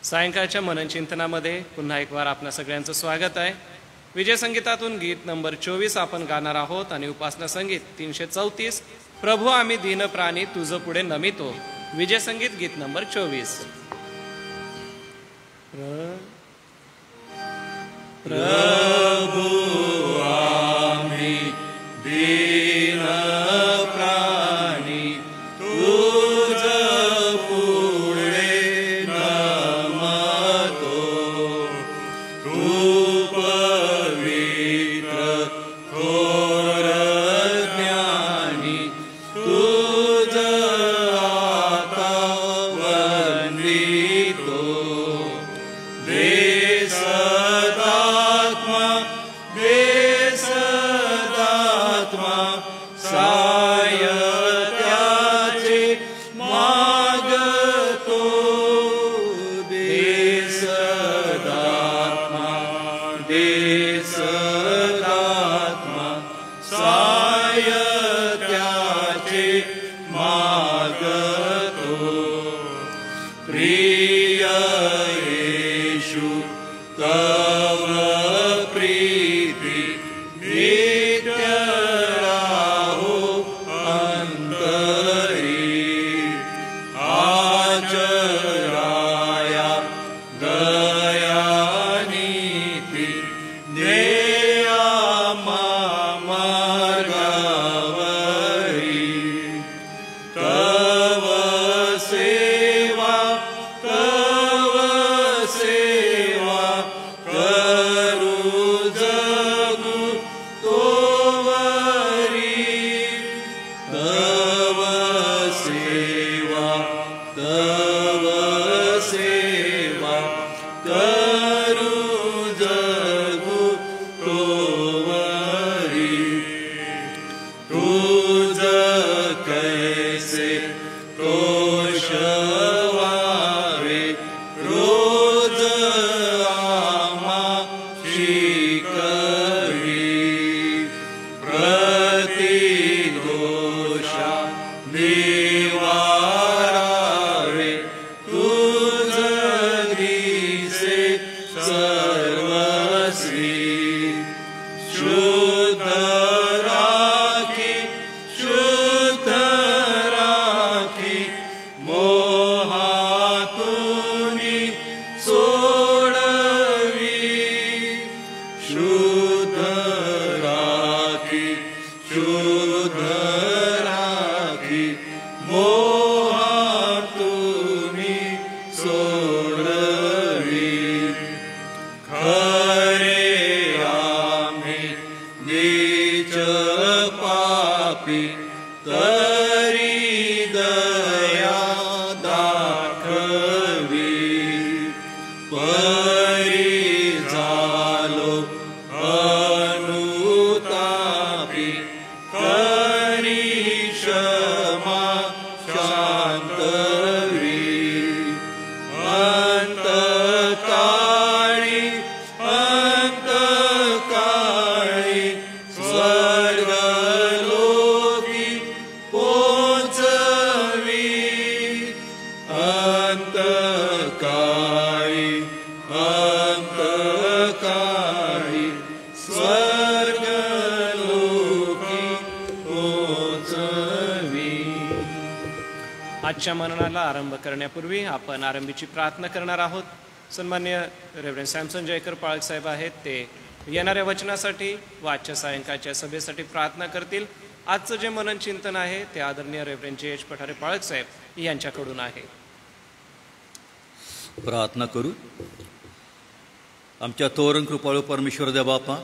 सायंकाळच्या मननचिंतनामध्ये पुन्हा एक वार आपणा सगळ्यांचं स्वागत आहे. विजय संगीतातून गीत नंबर 24 आपण गाणार आहोत आणि उपासना संगीत 334 प्रभू आम्ही दीन प्राणी तुझ पुढे नमितो. विजय संगीत गीत नंबर 24. प्रभु आम्ही दीन प्राणी तुझ पुढे नमतो. तू पवित्र थोर ज्ञानी तुझ आता वंदितो. आजच्या मननाला आरंभ करण्यापूर्वी आपण आरंभीची प्रार्थना करणार आहोत. सन्मान्य रेव्हरंड सॅमसन जयकर पाळक साहेब आहेत, ते येणाऱ्या वचनासाठी व आजच्या सायंकाळच्या सभेसाठी प्रार्थना करतील. आजचं जे मनन चिंतन आहे ते आदरणीय रेव्हरंड J.H. पठारे पाळक साहेब यांच्याकडून आहे. प्रार्थना करू. आमच्या तोरण कृपाळू परमेश्वर देव बापा,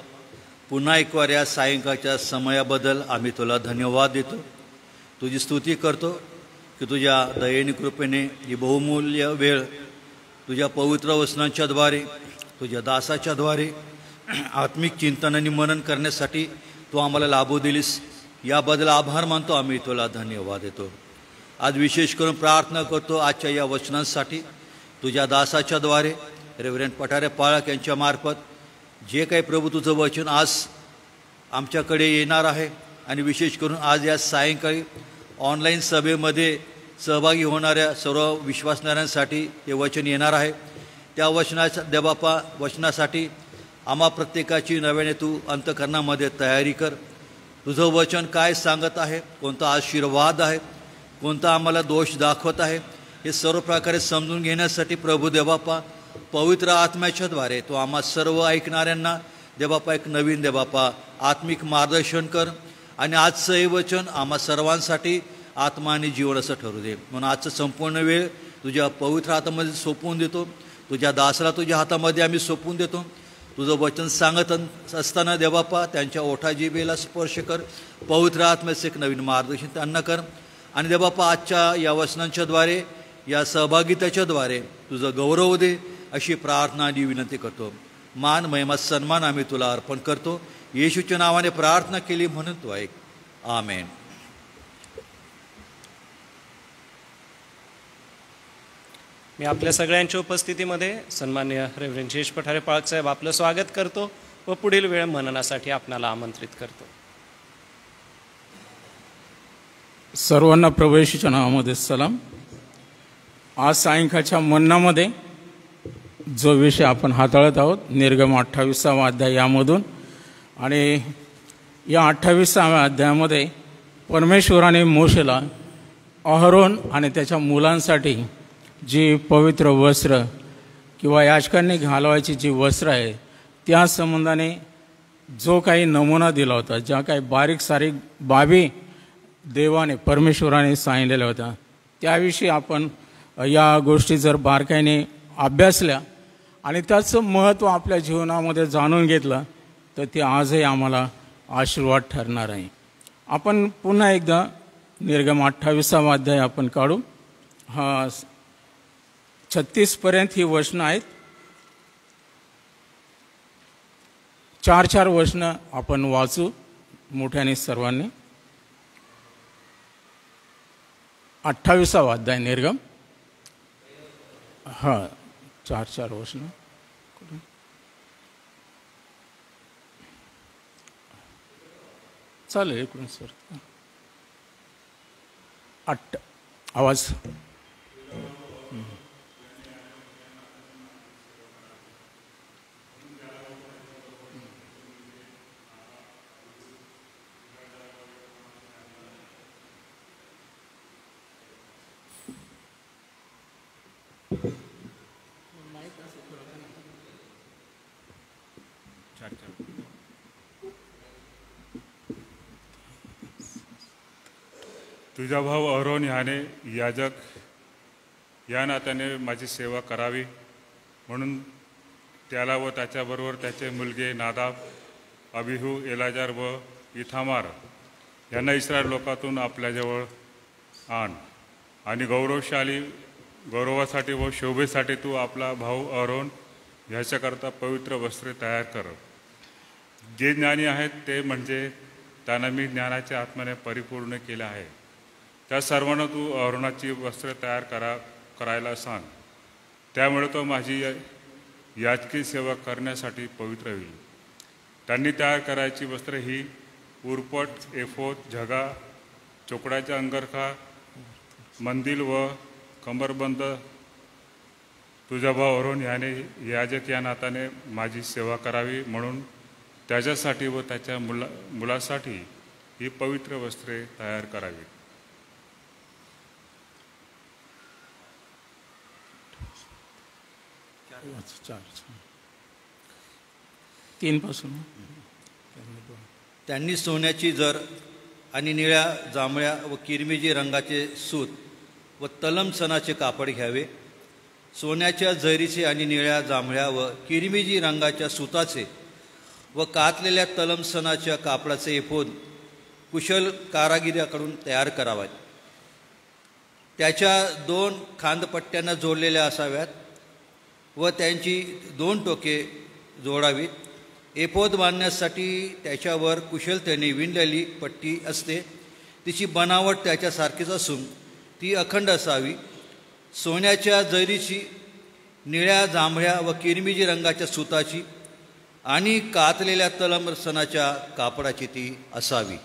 पुन्हा एक वार या सायंकाळच्या समयाबद्दल आम्ही तुला धन्यवाद देतो. तुझी स्तुती करतो की तुझ्या दयेने कृपेने ही बहुमूल्य वेळ तुझ्या पवित्र वचनांच्याद्वारे तुझ्या दासाच्याद्वारे आत्मिक चिंतन आणि मनन करण्यासाठी तू आम्हाला लाभू दिलीस. याबद्दल आभार मानतो. आम्ही तुला धन्यवाद देतो. आज विशेष करून प्रार्थना करतो आजच्या या वचनांसाठी तुझ्या दासाच्याद्वारे रेव्हरंड पठारे पाळक यांच्या मार्फत जे काही प्रभू तुझं वचन आज आमच्याकडे येणार आहे आणि विशेष करून आज या सायंकाळी ऑनलाईन सभेमध्ये सहभागी होणाऱ्या सर्व विश्वासणाऱ्यांसाठी हे वचन येणार आहे. त्या देवबापा वचनासाठी आम्हा प्रत्येकाची नव्याने तू अंतःकरणामध्ये तयारी कर. तुझं वचन काय सांगत आहे, कोणता आशीर्वाद आहे, कोणता आम्हाला दोष दाखवत आहे, हे सर्व प्रकारे समजून घेण्यासाठी प्रभू देवबापा पवित्र आत्म्याच्या द्वारे तो आम्हा सर्व ऐकणाऱ्यांना देवबापा एक नवीन देवबापा आत्मिक मार्गदर्शन कर. आणि आजचं हे वचन आम्हा सर्वांसाठी आत्मा आणि जीवन असं ठरू दे. म्हणून आजचं संपूर्ण वेळ तुझ्या पवित्र हातामध्ये सोपवून देतो. तुझ्या दासाला तुझ्या हातामध्ये आम्ही सोपवून देतो. तुझं वचन सांगत असताना देवबापा त्यांच्या ओठा जिभेला स्पर्श कर. पवित्र आत्म्याचं एक नवीन मार्गदर्शन त्यांना कर. आणि देवबापा आजच्या या वचनांच्याद्वारे या सहभागिताच्याद्वारे तुझं गौरव दे अशी प्रार्थना आणि विनंती करतो. मान महिमा सन्मान आम्ही तुला अर्पण करतो. येशूच्या नावाने प्रार्थना केली म्हणून तो ऐक. आमेन. मी आपल्या सगळ्यांच्या उपस्थितीमध्ये सन्मान्य रेव्हरंड जयेश पठारे पाळक साहेब आपलं स्वागत करतो व पुढील वेळ मननासाठी आपणाला आमंत्रित करतो. सर्वांना प्रभू येशूच्या नावामध्ये सलाम. आज सायंकाळच्या मननामध्ये जो विषय आपण हाताळत आहोत निर्गम 28वा अध्याय यामधून, आणि या 28व्या अध्यायामध्ये परमेश्वराने मोशेला अहरोन आणि त्याच्या मुलांसाठी जी पवित्र वस्त्र किंवा याजकांनी घालवायची जी वस्त्र आहे त्या संबंधाने जो काही नमुना दिला होता, ज्या काही बारीक सारीक बाबी देवाने परमेश्वराने सांगितलेल्या होत्या, त्याविषयी आपण या गोष्टी जर बारकाईने अभ्यासल्या आणि त्याचं महत्त्व आपल्या जीवनामध्ये जाणून घेतलं तर ते आजही आम्हाला आशीर्वाद ठरणार आहे. आपण पुन्हा एकदा निर्गम 28वा अध्याय आपण काढू. 36पर्यंत ही वचनं आहेत. 4 वचनं आपण वाचू मोठ्याने सर्वांनी. 28वा अध्याय निर्गम. 4 वचनं चालेल. इकडून सर आवाज. तुझा भाऊ अहरोन ह्याने याजक या नात्याने माझी सेवा करावी म्हणून त्याला व त्याच्याबरोबर त्याचे मुलगे नादाब, अबिहू, एलाजार व इथामार यांना इस्रायल लोकातून आपल्याजवळ आण. आणि गौरवासाठी व शोभेसाठी तू आपला भाऊ अहरोन ह्याच्याकरता पवित्र वस्त्रे तयार कर. जे ज्ञानी आहेत ते म्हणजे त्यांना मी ज्ञानाच्या आत्म्याने परिपूर्ण केले आहे. त्या सर्वांना तू अहरोनाची वस्त्रे तयार करायला सांग. त्यामुळे तो माझी याजकी सेवा करण्यासाठी पवित्र होईल. त्यांनी तयार करायची वस्त्रे ही उरपट, एफोद, झगा, चोकड्याचा अंगरखा, मंदिल व कमरबंद. तुझा भाऊ अहरोन याने याजक या नात्याने माझी सेवा करावी म्हणून त्याच्यासाठी व त्याच्या मुलासाठी ही पवित्र वस्त्रे तयार करावी. त्यांनी सोन्याची जर आणि निळ्या, जांभळ्या व किरमिजी रंगाचे सूत व तलम सणाचे कापड घ्यावे. सोन्याच्या जरीचे आणि निळ्या, जांभळ्या व किरमिजी रंगाच्या सूताचे व कातलेल्या तलम सणाच्या कापडाचे एफोद कुशल कारागिराकडून तयार करावा. त्याच्या 2 खांदपट्ट्यांना जोडलेल्या असाव्यात व त्यांची 2 टोके जोडावीत. एफोद बांधण्यासाठी त्याच्यावर कुशलतेने विणलेली पट्टी असते. तिची बनावट त्याच्यासारखीच असून ती अखंड असावी. सोन्याच्या जरीची, निळ्या, जांभळ्या व किरमिजी रंगाच्या सुताची आणि कातलेल्या तलम सणाच्या कापडाची ती असावी.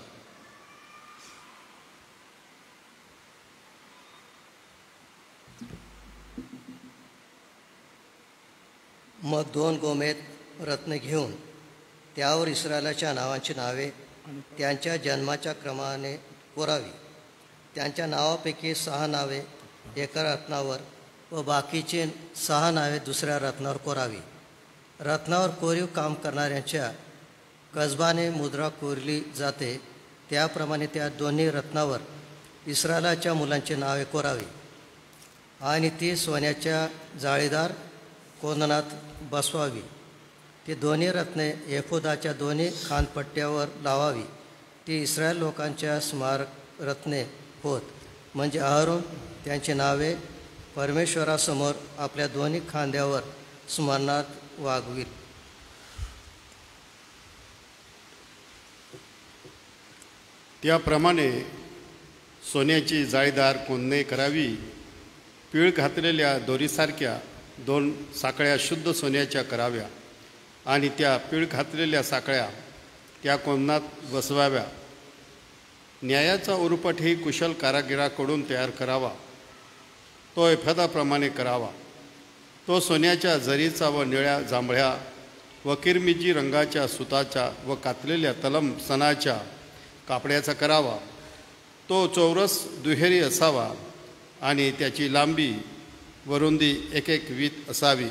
मग 2 गोमेद रत्न घेऊन त्यावर इस्रायलाच्या नावांची नावे त्यांच्या जन्माच्या क्रमाने कोरावी. त्यांच्या नावापैकी 6 नावे एका रत्नावर व बाकीची 6 नावे दुसऱ्या रत्नावर कोरावी. रत्नावर कोरीव काम करणाऱ्यांच्या कसबाने मुद्रा कोरली जाते त्याप्रमाणे त्या दोन्ही रत्नावर इस्रायलाच्या मुलांची नावे कोरावी आणि ती सोन्याच्या जाळीदार कोंदणात बसवावी. ती दोन्ही रत्ने एफोदाच्या दोन्ही खांदपट्ट्यावर लावावी. ती इस्रायल लोकांच्या स्मारक रत्ने होत, म्हणजे अहरोन त्यांची नावे परमेश्वरासमोर आपल्या दोन्ही खांद्यावर स्मरणात वागवील. त्याप्रमाणे सोन्याची जाळीदार कोंदणे करावी. पीळ घातलेल्या दोरीसारख्या 2 साखळ्या शुद्ध सोन्याच्या कराव्या आणि त्या पीळ घातलेल्या साखळ्या त्या कोंदणात बसवाव्या. न्यायाचा उरुपटही कुशल कारागिराकडून तयार करावा. तो एफदाप्रमाणे करावा. तो सोन्याच्या जरीचा व निळ्या जांभळ्या व किरमिजी रंगाच्या सुताच्या व कातलेल्या तलम सणाच्या कापड्याचा करावा. तो चौरस दुहेरी असावा आणि त्याची लांबी व रुंदी 1 वीत असावी.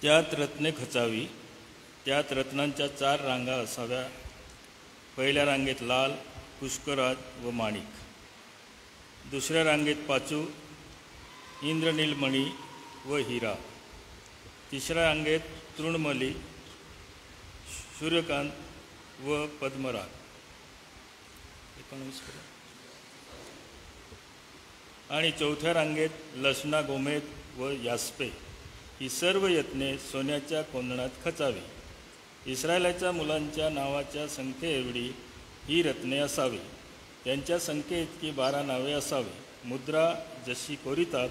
त्यात रत्ने खचावी. त्यात रत्नांच्या 4 रांगा असाव्या. पहिल्या रांगेत लाल, पुष्कराज व माणिक. दुसऱ्या रांगेत पाचू, इंद्रनीलमणी व हिरा. तिसऱ्या रांगेत तृणमली, सूर्यकांत व पद्मराग. 19 आणि चौथ्या रांगेत लसणा, गोमेद व यास्पे. ही सर्व यत्ने सोन्याच्या कोंदणात खचावी. इस्रायलाच्या मुलांच्या नावाच्या संख्येएवढी ही रत्ने असावी. त्यांच्या संख्येइतकी 12 नावे असावी. मुद्रा जशी कोरितात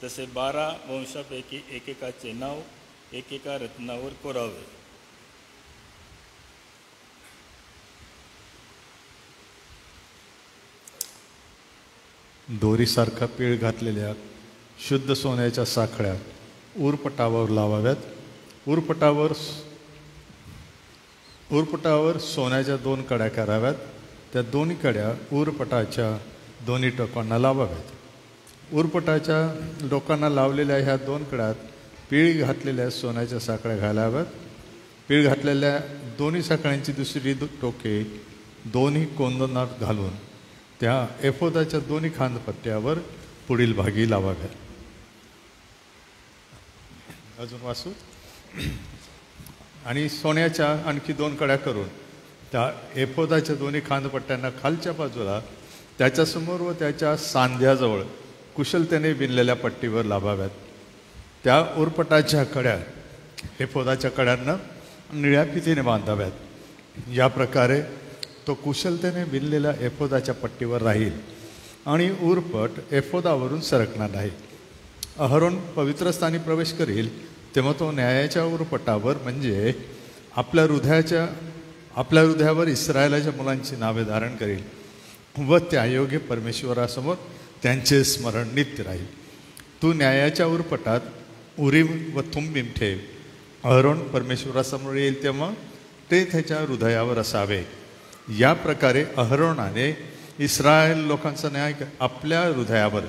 तसे 12 वंशापैकी एकेकाचे नाव एकेका रत्नावर कोरावे. दोरीसारखा पीळ घातलेल्या शुद्ध सोन्याच्या साखळ्या उरपटावर लावाव्यात. उरपटावर सोन्याच्या 2 कड्या कराव्यात. त्या दोन्ही कड्या उरपटाच्या दोन्ही टोकांना लावाव्यात. उरपटाच्या टोकांना लावलेल्या ह्या 2 कड्यात पीळ घातलेल्या सोन्याच्या साखळ्या घालाव्यात. पीळ घातलेल्या दोन्ही साखळ्यांची दुसरी टोके दोन्ही कोंदणात घालून त्या एफोदाच्या दोन्ही खांदपट्ट्यावर पुढील भागी लावाव्यात. अजून वाचू. आणि सोन्याच्या आणखी 2 कड्या करून त्या एफोदाच्या दोन्ही खांदपट्ट्यांना खालच्या बाजूला त्याच्यासमोर व त्याच्या सांध्याजवळ कुशलतेने विणलेल्या पट्टीवर लावाव्यात. त्या उरपटाच्या कड्या एफोदाच्या कड्यांना निळ्या फितीने बांधाव्यात. या प्रकारे तो कुशलतेने विणलेल्या एफोदाच्या पट्टीवर राहील आणि उरपट एफोदावरून सरकणार नाही. अहरोन पवित्रस्थानी प्रवेश करील तेव्हा तो न्यायाच्या उरपटावर म्हणजे आपल्या हृदयावर इस्रायलाच्या मुलांची नावे धारण करेल व त्यायोगे परमेश्वरासमोर त्यांचे स्मरण नित्य राहील. तू न्यायाच्या उरपटात उरीम व तुंबीम ठेव. अहरोन परमेश्वरासमोर येईल तेव्हा ते त्याच्या हृदयावर असावे. या प्रकारे अहरोनाने इस्रायल लोकांचा न्याय आपल्या हृदयावर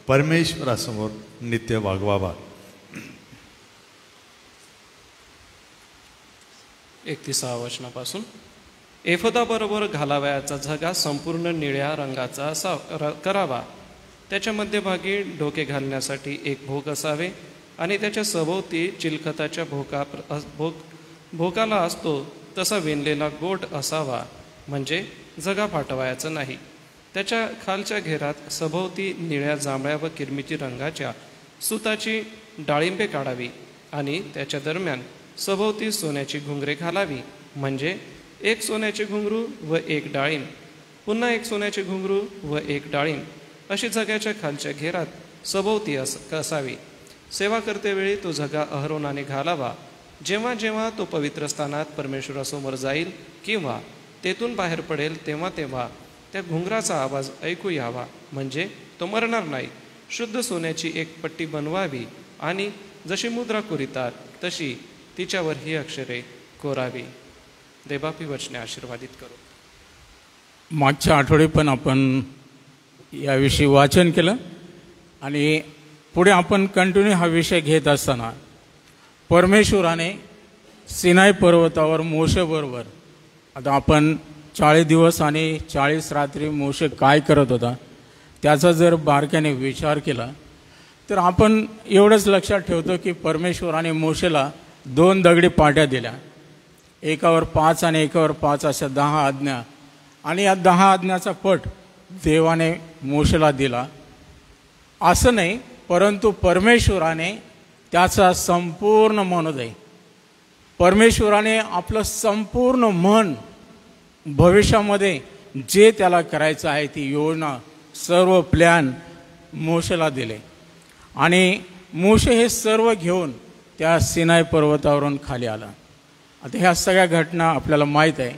परमेश्वरासमोर नित्य वागवावा. 31 वचनापासून एफोदाबरोबर घालावयाचा झगा संपूर्ण निळ्या रंगाचा करावा. त्याच्या मध्यभागी डोके घालण्यासाठी 1 भोक असावे आणि त्याच्या सभोवती चिलखताच्या भोकाला असतो तसा विणलेला गोट असावा, म्हणजे झगा फाटवायचा नाही. त्याच्या खालच्या घेरात सभोवती निळ्या, जांभळ्या व किरमिची रंगाच्या सुताची डाळिंबे काढावी आणि त्याच्या दरम्यान सभोवती सोन्याची घुंगरे घालावी, म्हणजे 1 सोन्याचे घुंगरू व 1 डाळिंब, पुन्हा 1 सोन्याचे घुंगरू व 1 डाळिंब, अशी झग्याच्या खालच्या घेरात सभोवती असावी. सेवा करतेवेळी तो झगा अहरोनाने घालावा. जेव्हा जेव्हा तो पवित्र स्थानात परमेश्वरासमोर जाईल किंवा तेथून बाहेर पडेल तेव्हा तेव्हा त्या घुंगराचा आवाज ऐकू यावा, म्हणजे तो मरणार नाही. शुद्ध सोन्याची एक पट्टी बनवावी आणि जशी मुद्रा कोरितात तशी तिच्यावर ही अक्षरे कोरावी. देवापी वचने आशीर्वादित करू. मागच्या आठवडे पण आपण याविषयी वाचन केलं आणि पुढे आपण कंटिन्यू हा विषय घेत असताना परमेश्वराने सिनाई पर्वतावर मोशेबरोबर, आता आपण 40 दिवस आणि 40 रात्री मोशे काय करत होता त्याचा जर बारकाने विचार केला तर आपण एवढंच लक्षात ठेवतो की परमेश्वराने मोशेला 2 दगडी पाट्या दिल्या, एकावर 5 आणि एकावर 5 अशा 10 आज्ञा, आणि या 10 आज्ञाचा पट देवाने मोशेला दिला. असं नाही, परंतु परमेश्वराने त्याचा संपूर्ण मनोदय, परमेश्वराने आपलं संपूर्ण मन भविष्यामध्ये जे त्याला करायचं आहे ती योजना, सर्व प्लॅन मोशेला दिले. आणि मोशे हे सर्व घेऊन त्या सिनाई पर्वतावरून खाली आला. आता ह्या सगळ्या घटना आपल्याला माहीत आहे.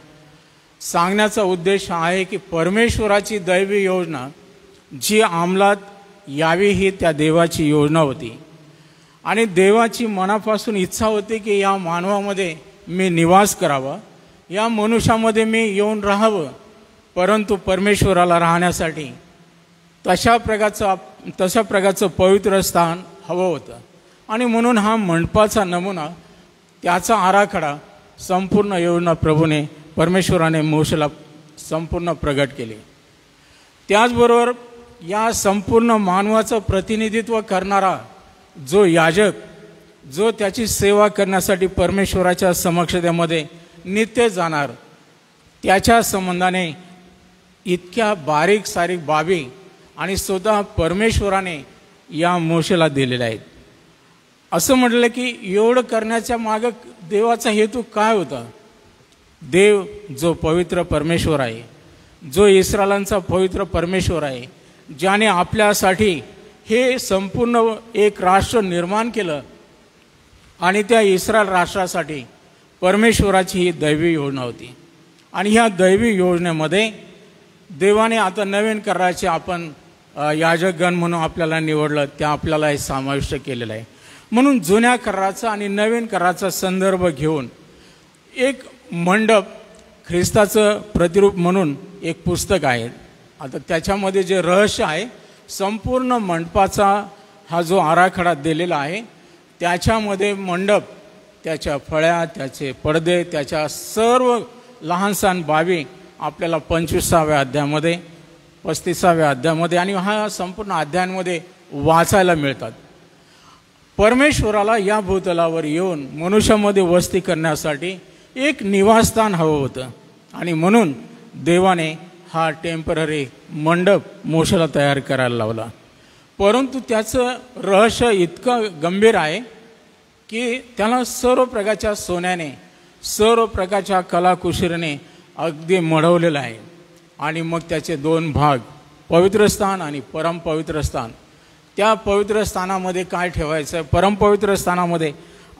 सांगण्याचा उद्देश हा आहे की परमेश्वराची दैवी योजना जी अंमलात यावी ही त्या देवाची योजना होती. आणि देवाची मनापासून इच्छा होती की या मानवामध्ये मी निवास करावा, या मनुष्यामध्ये मी येऊन राहावं. परंतु परमेश्वराला राहण्यासाठी तशा प्रकारचं पवित्र स्थान हवं होतं. आणि म्हणून हा मंडपाचा नमुना, त्याचा आराखडा, संपूर्ण योजना प्रभूने, परमेश्वराने मोशेला संपूर्ण प्रगट केली. त्याचबरोबर या संपूर्ण मानवाचं प्रतिनिधित्व करणारा जो याजक, जो त्याची सेवा करण्यासाठी परमेश्वराच्या समक्षतेमध्ये नित्य जाणार, त्याच्या संबंधाने इतक्या बारीक सारीक बाबी आणि स्वतः परमेश्वराने या मोशेला दिलेल्या आहेत. असं म्हटलं की एवढं करण्याच्या मागं देवाचा हेतू काय होता? देव जो पवित्र परमेश्वर आहे, जो इस्रायलांचा पवित्र परमेश्वर आहे, ज्याने आपल्यासाठी हे संपूर्ण एक राष्ट्र निर्माण केलं, आणि त्या इस्रायल राष्ट्रासाठी परमेश्वराची ही दैवी योजना होती. आणि ह्या दैवी योजनेमध्ये देवाने आता नवीन कराराचे आपण याजकगण म्हणून आपल्याला निवडलं, त्या आपल्याला हे समाविष्ट केलेलं आहे. म्हणून जुन्या कराराचा आणि नवीन कराराचा संदर्भ घेऊन एक मंडप, ख्रिस्ताचं प्रतिरूप म्हणून एक पुस्तक आहे. आता त्याच्यामध्ये जे रहस्य आहे, संपूर्ण मंडपाचा हा जो आराखडा दिलेला आहे, त्याच्यामध्ये मंडप, त्याच्या फळ्या, त्याचे पडदे, त्याच्या सर्व लहानसहान बाबी आपल्याला 25व्या अध्यायामध्ये, 35व्या अध्यायामध्ये आणि हा संपूर्ण अध्यायांमध्ये वाचायला मिळतात. परमेश्वराला या भूतलावर येऊन मनुष्यामध्ये वस्ती करण्यासाठी एक निवासस्थान हवं होतं. आणि म्हणून देवाने हा टेम्पररी मंडप मोशेला तयार करायला लावला. परंतु त्याचं रहस्य इतकं गंभीर आहे की त्याला सर्व प्रकारच्या सोन्याने, सर्व प्रकारच्या कलाकुशरीने अगदी मढवलेलं आहे. आणि मग त्याचे 2 भाग, पवित्र स्थान आणि परमपवित्र स्थान. त्या पवित्र स्थानामध्ये काय ठेवायचं आहे? परमपवित्र स्थानामध्ये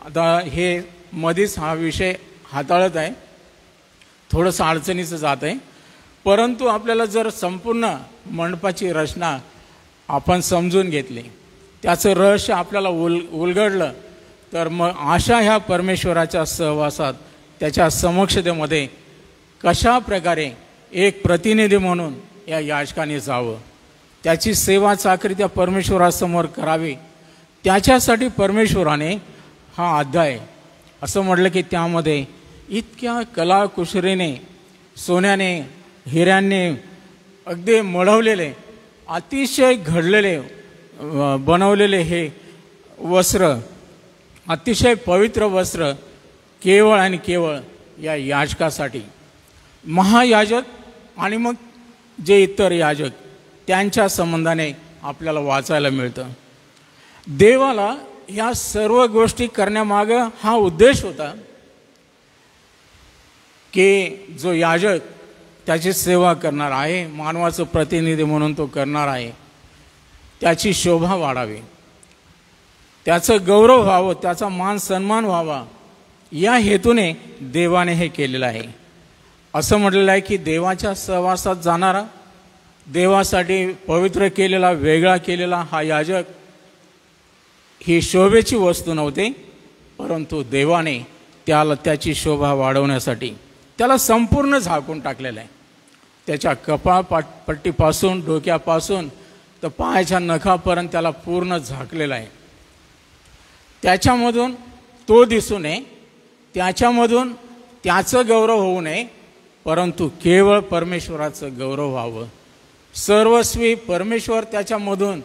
आता हे मध्येच हा विषय हाताळत आहे, थोडंसं अडचणीचं जात आहे. परंतु आपल्याला जर संपूर्ण मंडपाची रचना आपण समजून घेतली, त्याचं रहस्य आपल्याला उलगडलं, तर मग अशा ह्या परमेश्वराच्या सहवासात, त्याच्या समक्षतेमध्ये कशा प्रकारे एक प्रतिनिधी म्हणून या याजकाने जावं, त्याची सेवा चाकरी त्या परमेश्वरासमोर करावी, त्याच्यासाठी परमेश्वराने हा अध्याय असं म्हटलं की त्यामध्ये इतक्या कलाकुशरीने, सोन्याने, हिऱ्यांनी अगदी मढवलेले, अतिशय घडलेले, बनवलेले हे वस्त्र, अतिशय पवित्र वस्त्र, केवळ आणि केवळ या याजकासाठी, महायाजक आणि मग जे इतर याजक, त्यांच्या संबंधाने आपल्याला वाचायला मिळतं. देवाला या सर्व गोष्टी करण्यामागं हा उद्देश होता की जो याजक त्याची सेवा करणार आहे, मानवाचं प्रतिनिधी म्हणून तो करणार आहे, त्याची शोभा वाढावी, त्याचं गौरव व्हावं, त्याचा मान सन्मान व्हावा, या हेतूने देवाने हे केलेलं आहे. असं म्हटलेलं आहे की देवाच्या सहवासात जाणारा, देवासाठी पवित्र केलेला, वेगळा केलेला हा याजक ही शोभेची वस्तू नव्हती, परंतु देवाने त्याची शोभा वाढवण्यासाठी त्याला संपूर्ण झाकून टाकलेलं आहे. त्याच्या कपाळपट्टीपासून, डोक्यापासून तर पायाच्या नखापर्यंत त्याला पूर्ण झाकलेलं आहे. त्याच्यामधून तो दिसू नये, त्याच्यामधून त्याचं गौरव होऊ नये, परंतु केवळ परमेश्वराचं गौरव व्हावं, सर्वस्वी परमेश्वर त्याच्यामधून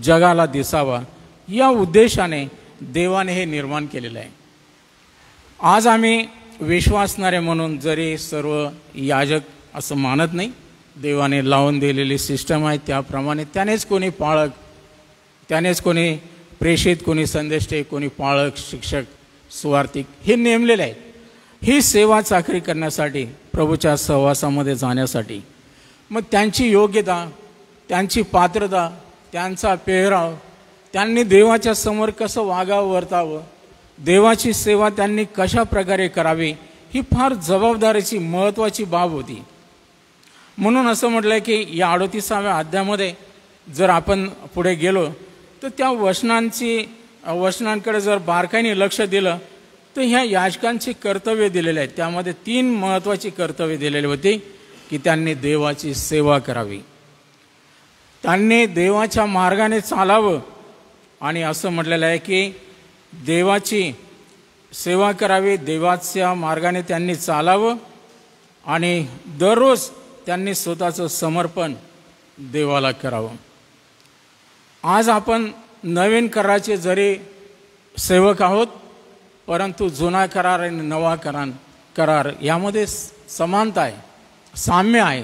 जगाला दिसावा, या उद्देशाने देवाने हे निर्माण केलेलं आहे. आज आम्ही विश्वासणारे म्हणून जरी सर्व याजक असं मानत नाही, देवाने लावून दिलेली सिस्टम आहे त्याप्रमाणे त्यानेच कोणी पाळक, त्यानेच कोणी प्रेषित, कोणी संदेष्टे, कोणी पाळक, शिक्षक, सुवार्थिक हे नेमलेले आहेत. ही सेवा चाकरी करण्यासाठी, प्रभूच्या सहवासामध्ये जाण्यासाठी. मग त्यांची योग्यता, त्यांची पात्रता, त्यांचा पेहराव, त्यांनी देवाच्या समोर कसं वागावं, वर्तावं, देवाची सेवा त्यांनी कशा प्रकारे करावी, ही फार जबाबदारीची महत्त्वाची बाब होती. म्हणून असं म्हटलं आहे की या 38व्या अध्यायामध्ये जर आपण पुढे गेलो तर त्या वचनांकडे जर बारकाईने लक्ष दिलं तर ह्या याजकांची कर्तव्य दिलेले आहेत. त्यामध्ये 3 महत्त्वाची कर्तव्य दिलेली होती की त्यांनी देवाची सेवा करावी, त्यांनी देवाच्या मार्गाने चालावं, आणि असं म्हटलेलं आहे की देवाची सेवा करावी, देवाच्या मार्गाने त्यांनी चालावं, आणि दररोज त्यांनी स्वतःचं समर्पण देवाला करावं. आज आपण नवीन कराराचे जरी सेवक आहोत, परंतु जुना करार आणि नवा करार यामध्ये समानता आहे, साम्य आहे,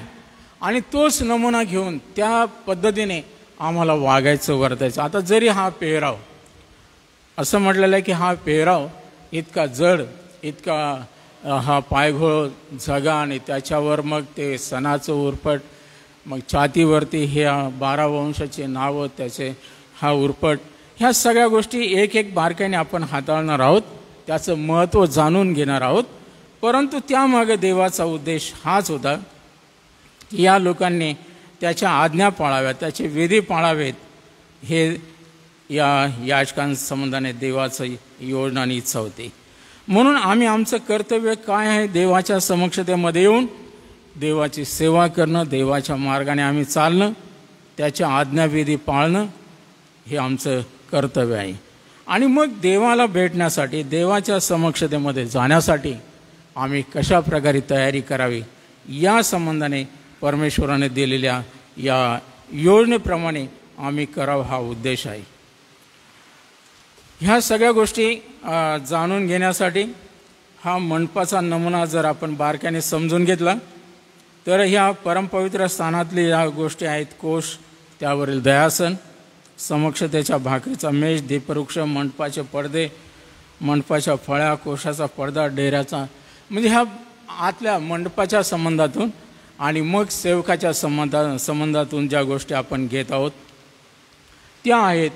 आणि तोच नमुना घेऊन त्या पद्धतीने आम्हाला वागायचं, वर्तायचं. आता जरी हा पेहराव, असं म्हटलेलं आहे की हा पेहराव इतका जड, इतका हा पायघोळ झगा, आणि त्याच्यावर मग ते सणाचं उरपट, मग छातीवरती ह्या 12 वंशाचे नावं, त्याचे हा उरपट, ह्या सगळ्या गोष्टी एक एक बारकाईने आपण हाताळणार आहोत, त्याचं महत्त्व जाणून घेणार आहोत. परंतु त्यामागे देवाचा उद्देश हाच होता की या लोकांनी त्याच्या आज्ञा पाळाव्यात, त्याचे विधी पाळावेत, हे या याजकांसंबंधाने देवाचं योजना आणि इच्छा होती. म्हणून आम्ही आमचं कर्तव्य काय आहे, देवाच्या समक्षतेमध्ये येऊन देवाची सेवा करणं, देवाच्या मार्गाने आम्ही चालणं, त्याच्या आज्ञाविधी पाळणं, हे आमचं कर्तव्य आहे. आणि मग देवाला भेटण्यासाठी, देवाच्या समक्षतेमध्ये जाण्यासाठी आम्ही कशा प्रकारे तयारी करावी, या संबंधाने परमेश्वराने दिलेल्या या योजनेप्रमाणे आम्ही करावं, हा उद्देश आहे. ह्या सगळ्या गोष्टी जाणून घेण्यासाठी हा मंडपाचा नमुना जर आपण बारकाईने समजून घेतला तर ह्या परमपवित्र स्थानातली या गोष्टी आहेत. कोश, त्यावरील दयासन, समक्षतेच्या भाकरीचा मेज, दीपवृक्ष, मंडपाचे पडदे, मंडपाच्या फळ्या, कोशाचा पडदा, डेऱ्याचा, म्हणजे ह्या आतल्या मंडपाच्या संबंधातून आणि मग सेवकाच्या संबंधातून ज्या गोष्टी आपण घेत आहोत त्या आहेत.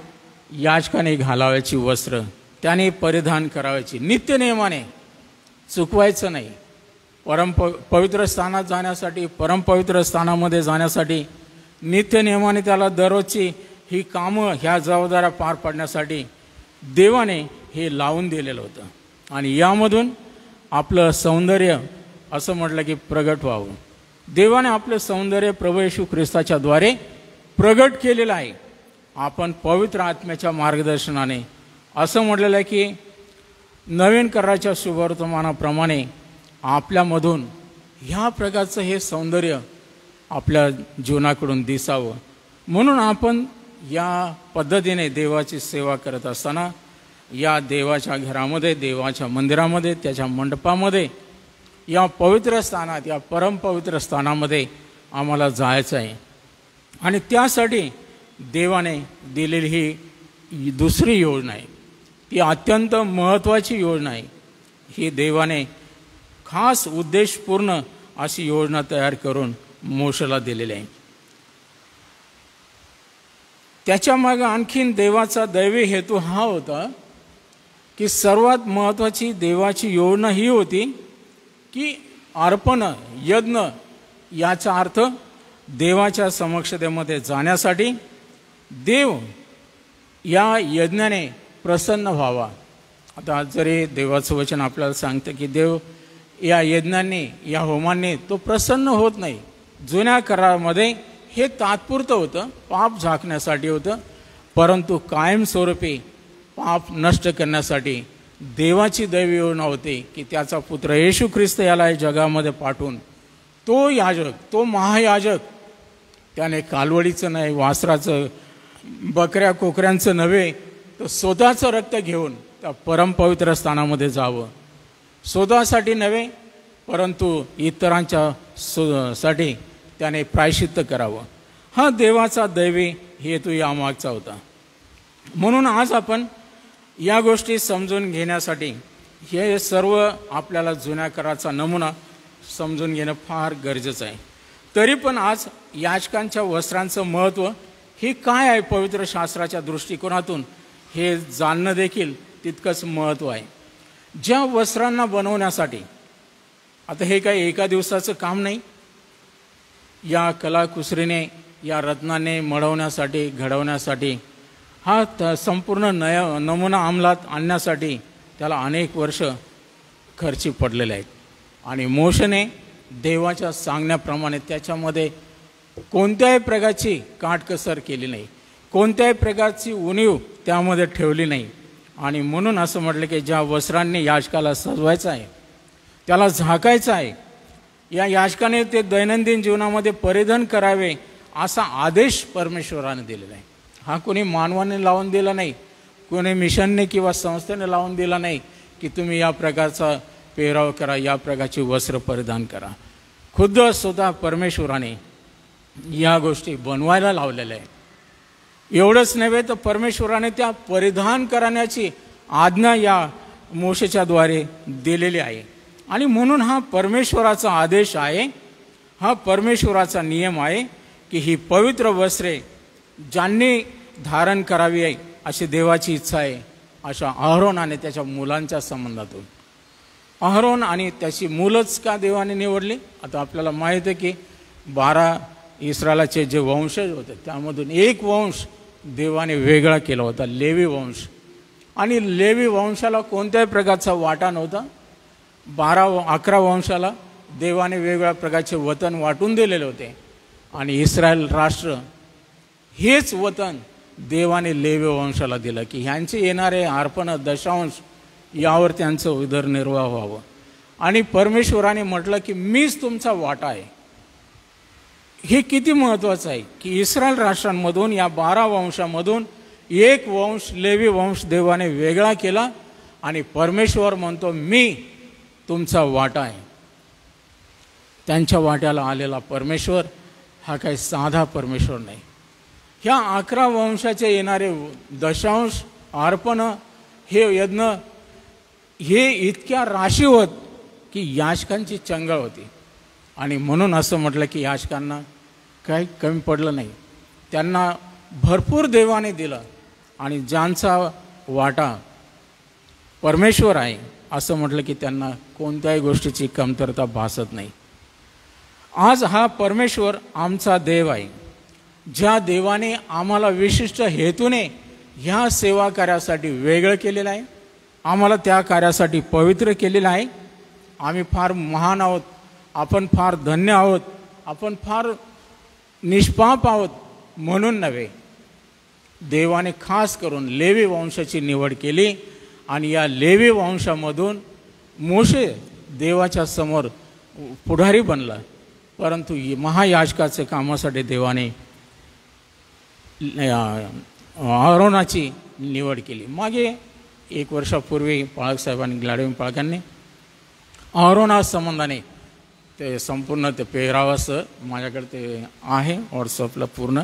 याजकाने घालावायची वस्त्र, त्याने परिधान करावायची, नित्यनियमाने चुकवायचं नाही. पवित्र स्थानात जाण्यासाठी, परमपवित्र स्थानामध्ये जाण्यासाठी नित्यनियमाने त्याला दररोजची ही कामं, ह्या जबाबदाऱ्या पार पाडण्यासाठी देवाने हे लावून दिलेलं होतं. आणि यामधून आपलं सौंदर्य, असं म्हटलं की प्रगट व्हावं. देवाने आपलं सौंदर्य प्रभू येशू ख्रिस्ताच्या द्वारे प्रगट केलेलं आहे. आपण पवित्र आत्म्याच्या मार्गदर्शनाने, असं म्हटलेलं आहे की नवीन कराराच्या शुभवर्तमानाप्रमाणे आपल्यामधून ह्या प्रकारचं हे सौंदर्य आपल्या जीवनाकडून दिसावं. म्हणून आपण या पद्धतीने देवाची सेवा करत असताना या देवाच्या घरामध्ये, देवाच्या मंदिरामध्ये, त्याच्या मंडपामध्ये, या पवित्र स्थानात, या परमपवित्र स्थानामध्ये आम्हाला जायचं आहे. आणि त्यासाठी देवाने दिलेली ही दुसरी योजना आहे, ती अत्यंत महत्त्वाची योजना आहे. ही देवाने खास उद्देशपूर्ण अशी योजना तयार करून मोशेला दिलेली आहे. त्याच्यामागे आणखीन देवाचा दैवी हेतू हा होता की सर्वात महत्त्वाची देवाची योजना ही होती की अर्पण यज्ञ याचा अर्थ देवाच्या समक्षतेमध्ये जाण्यासाठी, देव या यज्ञाने प्रसन्न व्हावा. आता जरी देवाचं वचन आपल्याला सांगतं की देव या यज्ञांनी या होमांनी तो प्रसन्न होत नाही. जुन्या करारामध्ये हे तात्पुरतं होतं, पाप झाकण्यासाठी होतं, परंतु कायमस्वरूपी पाप नष्ट करण्यासाठी देवाची दैवी योजना होती की त्याचा पुत्र येशू ख्रिस्त याला जगामध्ये पाठवून तो याजक, तो महायाजक, त्याने कालवडीचं नाही, वासराचं, बकऱ्या कोकऱ्यांचं नव्हे, तर स्वतःचं रक्त घेऊन त्या परमपवित्र स्थानामध्ये जावं. स्वतःसाठी नव्हे, परंतु इतरांच्या साठी त्याने प्रायश्चित्त करावं. हा देवाचा दैवी हेतू यामागचा होता. म्हणून आज आपण या गोष्टी समजून घेण्यासाठी हे सर्व आपल्याला जुन्या कराराचा नमुना समजून घेणं फार गरजेचं आहे. तरी पण आज याजकांच्या वस्त्रांचं महत्त्व हे काय आहे पवित्र शास्त्राच्या दृष्टिकोनातून हे जाणणं देखील तितकंच महत्त्व आहे. ज्या वस्त्रांना बनवण्यासाठी, आता हे काही एका दिवसाचं काम नाही, या कलाकुसरीने या रत्नाने मळवण्यासाठी, घडवण्यासाठी, हा संपूर्ण नमुना अंमलात आणण्यासाठी त्याला अनेक वर्ष खर्ची पडलेले आहेत. आणि मोशेने देवाच्या सांगण्याप्रमाणे त्याच्यामध्ये कोणत्याही प्रकारची काटकसर केली नाही, कोणत्याही प्रकारची उणीव त्यामध्ये ठेवली नाही. आणि म्हणून असं म्हटलं की ज्या वस्त्रांनी याजकाला सजवायचं आहे, त्याला झाकायचं आहे, या याजकाने ते दैनंदिन जीवनामध्ये परिधान करावे असा आदेश परमेश्वराने दिलेला आहे. हा कोणी मानवाने लावून दिला नाही, कोणी मिशनने किंवा संस्थेने लावून दिला नाही की तुम्ही या प्रकारचा पेहराव करा, या प्रकारची वस्त्र परिधान करा. खुद्द स्वतः परमेश्वराने या गोष्टी बनवायला लावलेल्या आहे. एवढंच नव्हे तर परमेश्वराने त्या परिधान करण्याची आज्ञा या मोशेच्या द्वारे दिलेली आहे. आणि म्हणून हा परमेश्वराचा आदेश आहे, हा परमेश्वराचा नियम आहे की ही पवित्र वस्त्रे ज्यांनी धारण करावी आहे अशी देवाची इच्छा आहे. अशा अहरोन आणि त्याच्या मुलांच्या संबंधातून, अहरोन आणि त्याची मुलंच का देवाने निवडली? आता आपल्याला माहीत आहे की 12 इस्रायलाचे जे वंशज होते त्यामधून एक वंश देवाने वेगळा केला होता, लेवी वंश. आणि लेवी वंशाला कोणत्याही प्रकारचा वाटा नव्हता. 11 वंशाला देवाने वेगवेगळ्या प्रकारचे वतन वाटून दिलेले होते. आणि इस्रायल राष्ट्र हेच वतन देवाने लेवी वंशाला दिलं की ह्यांचे येणारे अर्पण, दशांश यावर त्यांचं उदरनिर्वाह व्हावं. आणि परमेश्वराने म्हटलं की मीच तुमचा वाटा आहे. हे किती महत्त्वाचं आहे की इस्रायल राष्ट्रांमधून या 12 वंशामधून एक वंश, लेवी वंश देवाने वेगळा केला. आणि परमेश्वर म्हणतो मी तुमचा वाटा आहे. त्यांच्या वाट्याला आलेला परमेश्वर हा काही साधा परमेश्वर नाही. ह्या 11 वंशाचे येणारे दशांश, अर्पण, हे यज्ञ हे इतक्या राशी होत की याजकांची चंगळ होती. आणि म्हणून असं म्हटलं की याजकांना काही कमी पडलं नाही, त्यांना भरपूर देवाने दिलं. आणि ज्यांचा वाटा परमेश्वर आहे असं म्हटलं की त्यांना कोणत्याही गोष्टीची कमतरता भासत नाही. आज हा परमेश्वर आमचा देव आहे, ज्या देवाने आम्हाला विशिष्ट हेतूने ह्या सेवा कार्यासाठी वेगळं केलेलं आहे, आम्हाला त्या कार्यासाठी पवित्र केलेलं आहे. आम्ही फार महान आहोत, आपण फार धन्य आहोत, आपण फार निष्पाप आहोत म्हणून नव्हे. देवाने खास करून लेवी वंशाची निवड केली. आणि या लेवी वंशामधून मोशे देवाच्या समोर पुढारी बनला. परंतु महायाजकाचे कामासाठी देवाने अहरोनाची निवड केली. मागे 1 वर्षापूर्वी पाळकसाहेबांनी, ग्लाडविन पाळकांनी अहरोना संबंधाने ते संपूर्ण ते पेहरावाचं माझ्याकडे ते आहे व्हॉट्सअपला पूर्ण,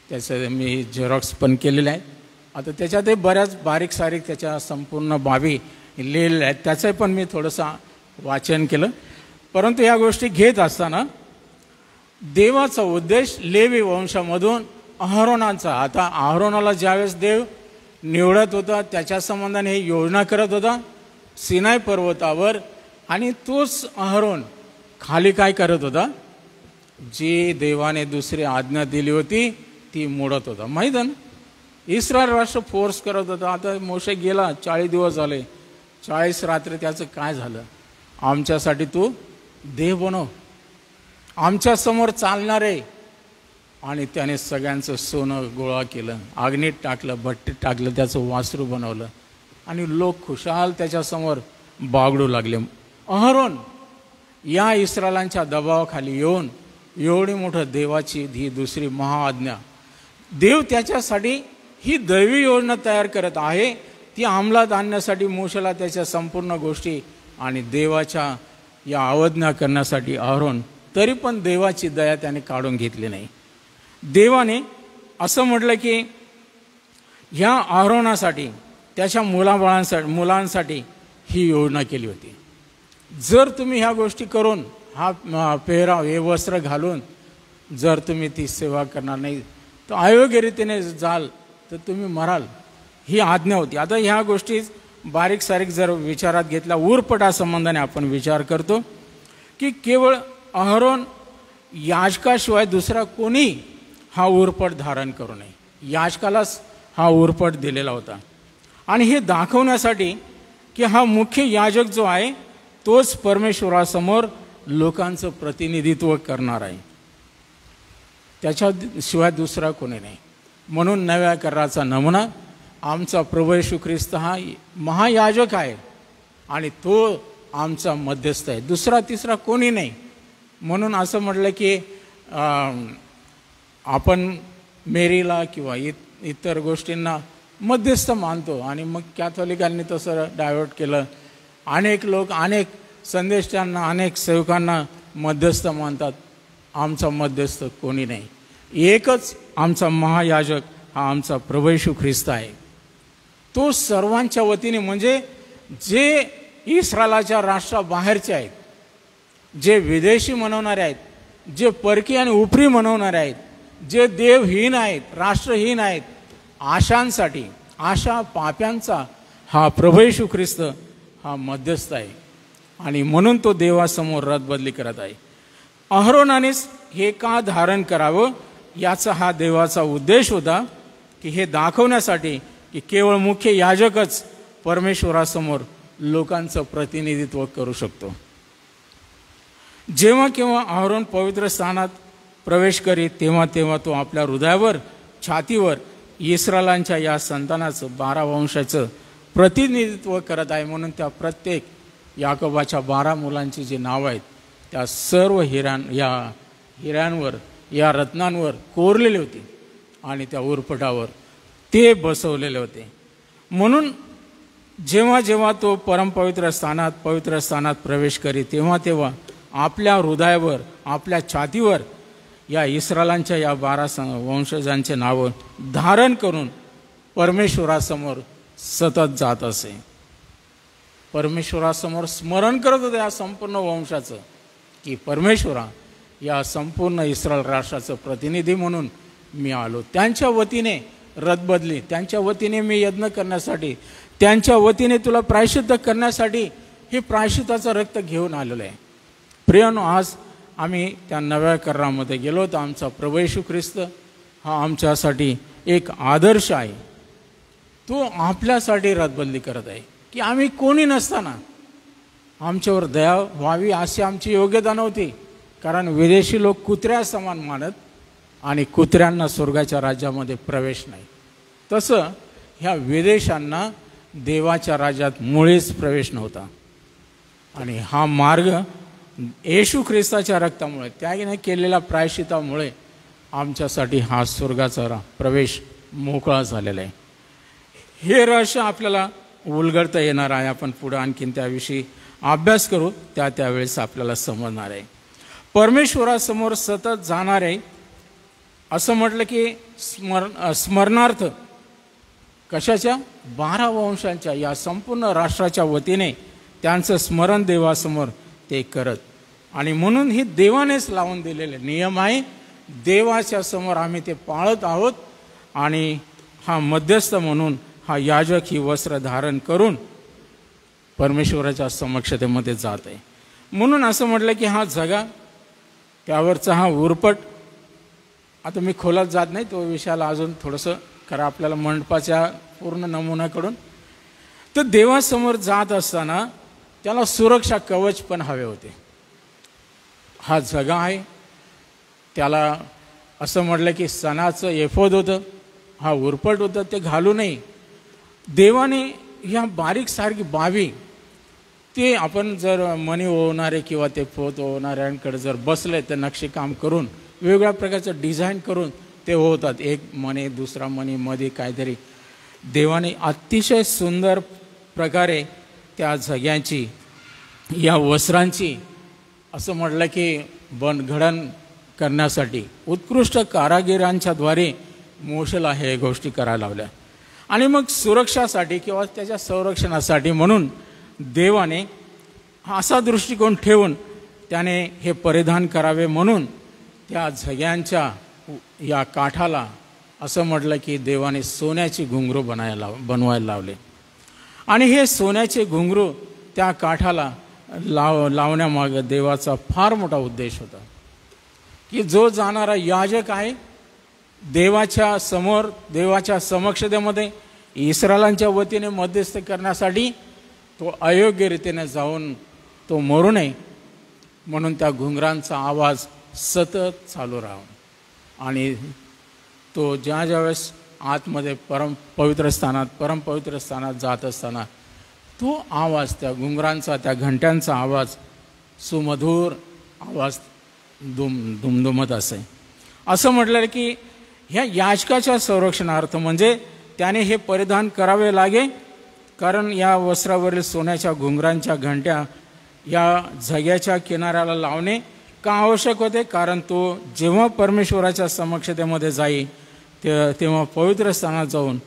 त्याचं मी झेरॉक्स पण केलेलं आहे. आता त्याच्यात बऱ्याच बारीक सारीक त्याच्या संपूर्ण बाबी लिहिलेल्या आहेत, त्याचं पण मी थोडंसं वाचन केलं. परंतु या गोष्टी घेत असताना देवाचा उद्देश लेवी वंशामधून अहरोनाचा. आता अहरोनाला ज्यावेळेस देव निवडत होता त्याच्या संबंधाने हे योजना करत होता सिनाई पर्वतावर, आणि तोच अहरोन खाली काय करत होता, जी देवाने दुसरी आज्ञा दिली होती ती मोडत होता. माहीत आहे ना, इस्रायल राष्ट्र फोर्स करत होता. आता मोशे गेला, 40 दिवस झाले, 40 रात्री त्याचं काय झालं, आमच्यासाठी तू देव बनव, आमच्या समोर चालणारे. आणि त्याने सगळ्यांचं सोनं गोळा केलं, अग्नीत टाकलं, भट्टीत टाकलं, त्याचं वासरू बनवलं, आणि लोक खुशाल त्याच्यासमोर बागडू लागले. अहरोन या इस्रायलांच्या दबावाखाली येऊन एवढी मोठं देवाची ही दुसरी महाआज्ञा, देव त्याच्यासाठी ही दैवी योजना तयार करत आहे, ती अंमलात आणण्यासाठी मोशेला त्याच्या संपूर्ण गोष्टी आणि देवाच्या या अवज्ञा करण्यासाठी अहरोन, तरी पण देवाची दया त्याने काढून घेतली नाही. देवाने असं म्हटलं की ह्या अहरोनासाठी त्याच्या मुलांसाठी ही योजना केली होती. जर तुम्ही ह्या गोष्टी करून हा पेहराव हे वस्त्र घालून जर तुम्ही ती सेवा करणार नाही तर अयोग्य रीतीने जाल तर तुम्ही मराल, ही आज्ञा होती. आता ह्या गोष्टी बारीक सारीक जर विचारात घेतल्या, उरपटा संबंधाने आपण विचार करतो की केवळ अहरोन याजकाशिवाय दुसरा कोणी हा उरपट धारण करू नये, याजकालाच हा उरपट दिलेला होता. आणि हे दाखवण्यासाठी की हा मुख्य याजक जो आहे तोच परमेश्वरासमोर लोकांचं प्रतिनिधित्व करणार आहे, त्याच्याशिवाय दुसरा कोणी नाही. म्हणून नव्या कराराचा नमुना आमचा प्रभू येशू ख्रिस्त हा महायाजक आहे आणि तो आमचा मध्यस्थ आहे, दुसरा तिसरा कोणी नाही. म्हणून असं म्हटलं की आपण मेरीला किंवा इतर गोष्टींना मध्यस्थ मानतो, आणि मग कॅथोलिकांनी तसं डायव्हर्ट केलं. अनेक लोक अनेक संदेशांना अनेक सेवकांना मध्यस्थ मानतात. आमचा मध्यस्थ कोणी नाही, एकच आमचा महायाजक हा आमचा प्रभू येशू ख्रिस्त आहे. तो सर्वांच्या वतीने, म्हणजे जे इस्रायलाच्या राष्ट्राबाहेरचे आहेत, जे विदेशी म्हणवणारे आहेत, जे परकी आणि उपरी म्हणवणारे आहेत, जे देवहीन आहेत, राष्ट्रहीन आहेत, आशांसाठी, आशा पाप्यांचा हा प्रभू येशू ख्रिस्त हा मध्यस्थ आहे. आणि म्हणून तो देवासमोर रदबदली करत आहे. अहरोनानेच हे का धारण करावं याचा हा देवाचा उद्देश होता, की हे दाखवण्यासाठी की केवळ मुख्य याजकच परमेश्वरासमोर लोकांचं प्रतिनिधित्व करू शकतो. जेव्हा केव्हा अहरोन पवित्र स्थानात प्रवेश करीत तेव्हा तेव्हा तो आपल्या हृदयावर, छातीवर इस्रायलांच्या या संतानाचं 12 वंशाचं प्रतिनिधित्व करत आहे. म्हणून त्या प्रत्येक याकोबाच्या 12 मुलांची जी नावं आहेत त्या सर्व हिऱ्यांवर, या रत्नांवर कोरलेले होते आणि त्या उरपटावर ते बसवलेले होते. म्हणून जेव्हा जेव्हा तो परमपवित्र स्थानात, पवित्र स्थानात प्रवेश करीत तेव्हा तेव्हा आपल्या हृदयावर, आपल्या छातीवर या इस्रायलांच्या या 12 वंशजांचे नावं धारण करून परमेश्वरासमोर सतत जात असे. परमेश्वरासमोर स्मरण करत होते या संपूर्ण वंशाचं, की परमेश्वरा, या संपूर्ण इस्रायल राष्ट्राचं प्रतिनिधी म्हणून मी आलो. त्यांच्या वतीने रदबदली, त्यांच्या वतीने मी यज्ञ करण्यासाठी, त्यांच्या वतीने तुला प्रायश्चित्त करण्यासाठी हे प्रायश्चित्ताचं रक्त घेऊन आलेलं आहे. प्रियानो, आज आम्ही त्या नव्या करारामध्ये गेलो तर आमचा प्रभू येशू ख्रिस्त हा आमच्यासाठी एक आदर्श आहे. तो आपल्यासाठी रदबदली करत आहे, की आम्ही कोणी नसताना आमच्यावर दया व्हावी अशी आमची योग्यता नव्हती. कारण विदेशी लोक कुत्र्या समान मानत आणि कुत्र्यांना स्वर्गाच्या राज्यामध्ये प्रवेश नाही. तसं ह्या विदेशांना देवाच्या राज्यात मुळीच प्रवेश नव्हता. आणि हा मार्ग येशू ख्रिस्ताच्या रक्तामुळे, त्याने केलेल्या प्रायश्चितामुळे आमच्यासाठी हा स्वर्गाचा प्रवेश मोकळा झालेला आहे. हे रहस्य आपल्याला उलगडता येणार आहे. आपण पुढे आणखीन त्याविषयी अभ्यास करू, त्यावेळेस आपल्याला समजणार आहे. परमेश्वरासमोर सतत जाणार आहे असं म्हटलं की स्मरणार्थ कशाच्या? 12 वंशांच्या, या संपूर्ण राष्ट्राच्या वतीने त्यांचं स्मरण देवासमोर ते करत. आणि म्हणून ही देवानेच लावून दिलेले नियम आहे देवाच्या समोर आम्ही ते पाळत आहोत आणि हा मध्यस्थ म्हणून हा याजक ही वस्त्र धारण करून परमेश्वराच्या समक्षतेमध्ये जात आहे. म्हणून असं म्हटलं की हा जगा त्यावरचा हा उरपट. आता मी खोलात जात नाही, तो विषयाला अजून थोडंसं करा आपल्याला मंडपाच्या पूर्ण नमुन्याकडून. तर देवासमोर जात असताना त्याला सुरक्षा कवच पण हवे होते. हा जगा आहे, त्याला असं म्हटलं की सणाचं एफोद होतं, हा उरपट होतं, ते घालू नये. देवाने ह्या बारीक सारखी बाबी ते आपण जर मणी ओवणारे किंवा ते पोत ओवणाऱ्यांकडे जर बसले तर नक्षीकाम करून वेगवेगळ्या प्रकारचं डिझाईन करून ते होतात. एक मणी दुसरा मणी मध्ये काहीतरी देवाने अतिशय सुंदर प्रकारे त्या जग्यांची या वस्त्रांची असं म्हटलं की बनघडण करण्यासाठी उत्कृष्ट कारागिरांच्याद्वारे मोशेला हे गोष्टी करायला लावल्या. आणि मग सुरक्षासाठी किंवा त्याच्या संरक्षणासाठी म्हणून देवाने असा दृष्टिकोन ठेवून त्याने हे परिधान करावे. म्हणून त्या झग्यांच्या या काठाला असं म्हटलं की देवाने सोन्याची घुंगरू बनवायला लावले. आणि हे सोन्याचे घुंगरू त्या काठाला लावण्यामागे देवाचा फार मोठा उद्देश होता की जो जाणारा याजक आहे देवाच्या समोर देवाच्या समक्षतेमध्ये इस्रायलांच्या वतीने मध्यस्थ करण्यासाठी तो अयोग्य रीतीने जाऊन तो मरू नये म्हणून त्या घुंगरांचा आवाज सतत चालू राहावा. आणि तो ज्यावेळेस आतमध्ये परमपवित्र स्थानात जात असताना तो आवाज त्या घुंगरांचा त्या घंट्यांचा आवाज सुमधुर आवाज दुमदुमत असे. असं म्हटलं की ह्या याजकाच्या संरक्षणार्थ म्हणजे त्याने हे परिधान करावे लागे. कारण या वस्त्रावरील सोन्याच्या घुंगरांच्या घंट्या या झग्याच्या किनाऱ्याला लावणे का आवश्यक होते. कारण तो जेव्हा परमेश्वराच्या समक्षतेमध्ये जाई तेव्हा पवित्र स्थानात जाऊन